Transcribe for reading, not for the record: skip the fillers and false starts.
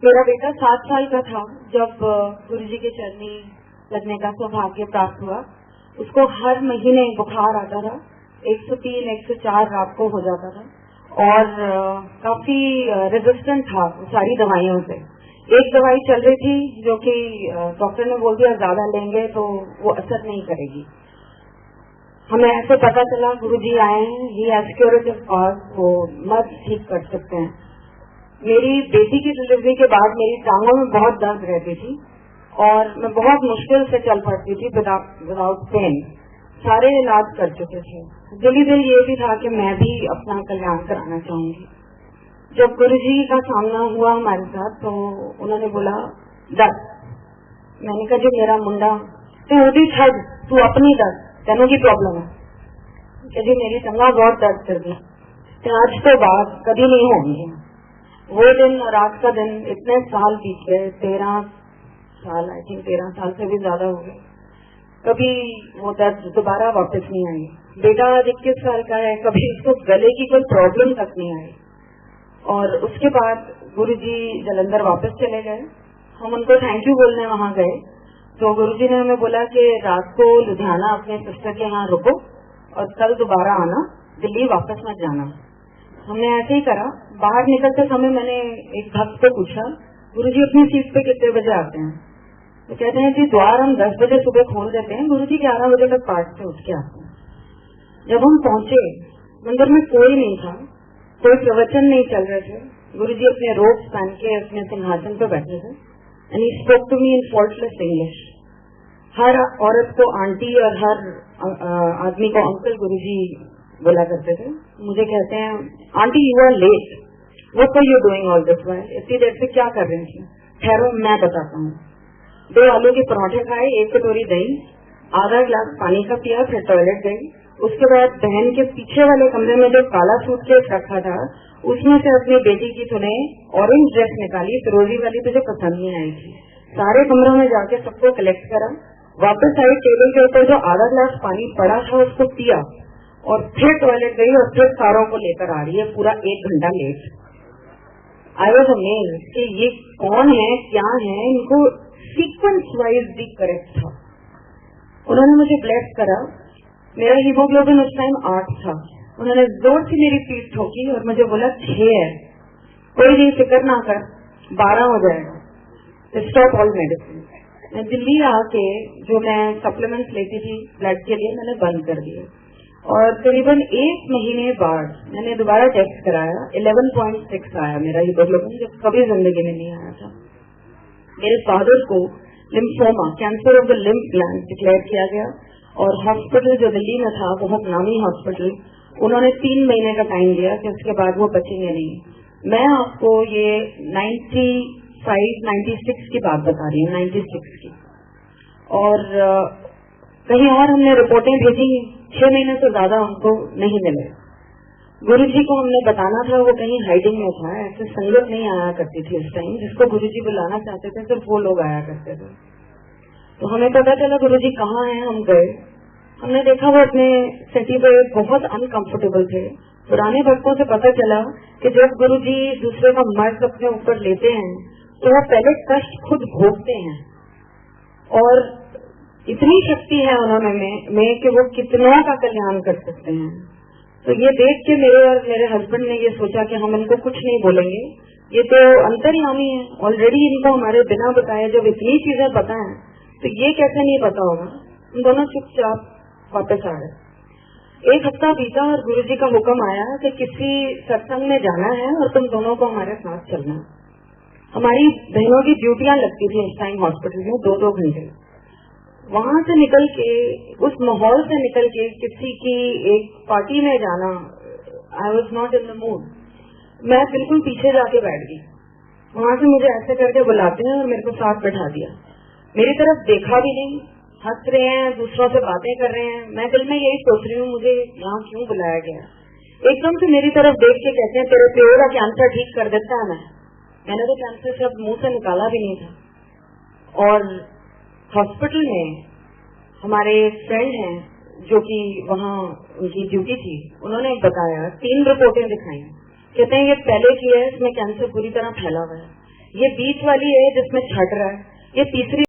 मेरा बेटा 7 साल का था जब गुरुजी के चरनी लगने का सौभाग्य प्राप्त हुआ। उसको हर महीने बुखार आता था, 103, 104 रात को हो जाता था और काफी रेजिस्टेंट था सारी दवाइयों से। एक दवाई चल रही थी जो कि डॉक्टर ने बोल दिया ज्यादा लेंगे तो वो असर नहीं करेगी। हमें ऐसे पता चला गुरुजी आए हैं, ही हैज क्यूरेटिव कॉज, वो मर्ज ठीक कर सकते हैं। मेरी बेटी की डिलीवरी के बाद मेरी टांगों में बहुत दर्द रहती थी और मैं बहुत मुश्किल से चल पड़ती थी विदाउट पेन। सारे इलाज कर चुके थे। दिली दिल ये भी था कि मैं भी अपना कल्याण कराना चाहूंगी। जब गुरुजी का सामना हुआ हमारे साथ तो उन्होंने बोला दर्द। मैंने कहा जी मेरा मुंडा तो वो भी छड़ तू अपनी दर्द तेनों की प्रॉब्लम है जी, मेरी टंगा बहुत दर्द कर दी, आज तो बात कभी नहीं होंगी। वो दिन और आज का दिन इतने साल बीत गए, 13 साल, आई थिंक 13 साल से भी ज्यादा हो गए, कभी वो दर्द दोबारा वापस नहीं आई। बेटा 21 साल का है, कभी उसको गले की कोई प्रॉब्लम तक नहीं आई। और उसके बाद गुरुजी जालंधर वापस चले गए। हम उनको थैंक यू बोलने वहां गए तो गुरुजी ने हमें बोला कि रात को लुधियाना अपने सिस्टर के यहाँ रुको और कल दोबारा आना, दिल्ली वापस मत जाना। हमने ऐसे ही करा। बाहर निकलते समय मैंने एक भक्त को पूछा गुरुजी अपनी सीट पे कितने बजे आते हैं? तो कहते हैं जी द्वार हम 10 बजे सुबह खोल देते हैं, गुरुजी 11 बजे तक पाठ से उठ के आते हैं। जब हम पहुंचे मंदिर में कोई नहीं था, कोई प्रवचन नहीं चल रहे थे। गुरुजी अपने रोब्स पहन के अपने सिंहासन पे बैठे थे and he spoke to me in faultless English. हर औरत को आंटी और हर आदमी को अंकल गुरुजी बोला करते थे। मुझे कहते हैं aunty you are late, what are you doing all this while? इतनी देर से क्या कर रही थी? ठहरो मैं बताता हूँ। 2 आलू के पराठे खाए, 1 कटोरी दही, आधा गिलास पानी का पिया, फिर टॉयलेट गई। उसके बाद बहन के पीछे वाले कमरे में जो काला सूटकेस रखा था उसमें से अपनी बेटी की तूने ऑरेंज ड्रेस निकाली, फिरोजी वाली तुझे पसंद नहीं आई थी। सारे कमरों में जाके सबको कलेक्ट करा, वापस आई, टेबल के ऊपर जो आधा गिलास पानी पड़ा था उसको पिया और फिर टॉयलेट गई और फिर सारों को लेकर आ रही है पूरा 1 घंटा लेट। आई वॉज अमेज्ड कि ये कौन है, क्या है, इनको सीक्वेंस वाइज भी करेक्ट था। उन्होंने मुझे ब्लेस करा। मेरा हीमोग्लोबिन उस टाइम 8 था। उन्होंने जोर से मेरी पीठ ठोकी और मुझे बोला 6 है, कोई नहीं फिक्र ना कर, 12 हो जाएगा, स्टॉप ऑल मेडिसिन। मैं दिल्ली आके जो मैं सप्लीमेंट्स लेती थी ब्लड के लिए मैंने बंद कर दिए और करीबन 1 महीने बाद मैंने दोबारा टेस्ट कराया, 11.6 आया मेरा हीमोग्लोबिन, जो कभी जिंदगी में नहीं आया था। मेरे फादर को lymphoma, cancer of the lymph gland declare किया गया और हॉस्पिटल जो दिल्ली में था, बहुत नामी हॉस्पिटल, उन्होंने 3 महीने का टाइम दिया कि उसके बाद वो बचेंगे नहीं। मैं आपको ये 95, 96 की बात बता रही हूँ, 96 की। और कहीं और हमने रिपोर्टें भेजी, 6 महीने से ज्यादा हमको नहीं मिले। गुरुजी को हमने बताना था, वो कहीं हाइडिंग में था। ऐसे संगत नहीं आया करती थी उस टाइम, जिसको गुरुजी बुलाना चाहते थे सिर्फ वो लोग आया करते थे। तो हमें पता चला गुरुजी कहाँ हैं। हम गए, हमने देखा वो अपने सिटी पे बहुत अनकंफर्टेबल थे। पुराने भक्तों से पता चला कि जब गुरुजी दूसरे का मर्ज अपने ऊपर लेते हैं तो वो पहले कष्ट खुद भोगते हैं और इतनी शक्ति है उन्होंने में कि वो कितनों का कल्याण कर सकते हैं। तो ये देख के मेरे और मेरे हस्बैंड ने ये सोचा कि हम इनको कुछ नहीं बोलेंगे, ये तो अंतर्यामी है, ऑलरेडी इनको हमारे बिना बताए जब इतनी चीजें पता है तो ये कैसे नहीं पता होगा। हम दोनों चुपचाप वापस आ गए। 1 हफ्ता बीता और गुरुजी का हुक्म आया कि किसी सत्संग में जाना है और तुम दोनों को हमारे साथ चलना। हमारी बहनों की ड्यूटियां लगती थी उस टाइम हॉस्पिटल में 2-2 घंटे। वहां से निकल के, उस माहौल से निकल के किसी की एक पार्टी में जाना, I was not in the mood. मैं बिल्कुल पीछे जाके बैठ गई। वहां से मुझे ऐसे करके बुलाते हैं और मेरे को साथ बैठा दिया। मेरी तरफ देखा भी नहीं, हंस रहे हैं, दूसरों से बातें कर रहे हैं। मैं दिल में यही सोच रही हूँ मुझे यहाँ क्यों बुलाया गया। एकदम से मेरी तरफ देख के कहते हैं तेरे प्योर का कैंसर ठीक कर देता है। मैंने तो कैंसर शब्द मुंह से निकाला भी नहीं था। और हॉस्पिटल में हमारे फ्रेंड हैं जो कि वहाँ उनकी ड्यूटी थी, उन्होंने बताया, 3 रिपोर्टें दिखाई। कहते हैं ये पहले की है, इसमें कैंसर पूरी तरह फैला हुआ है, ये बीच वाली है जिसमें छट रहा है, ये तीसरी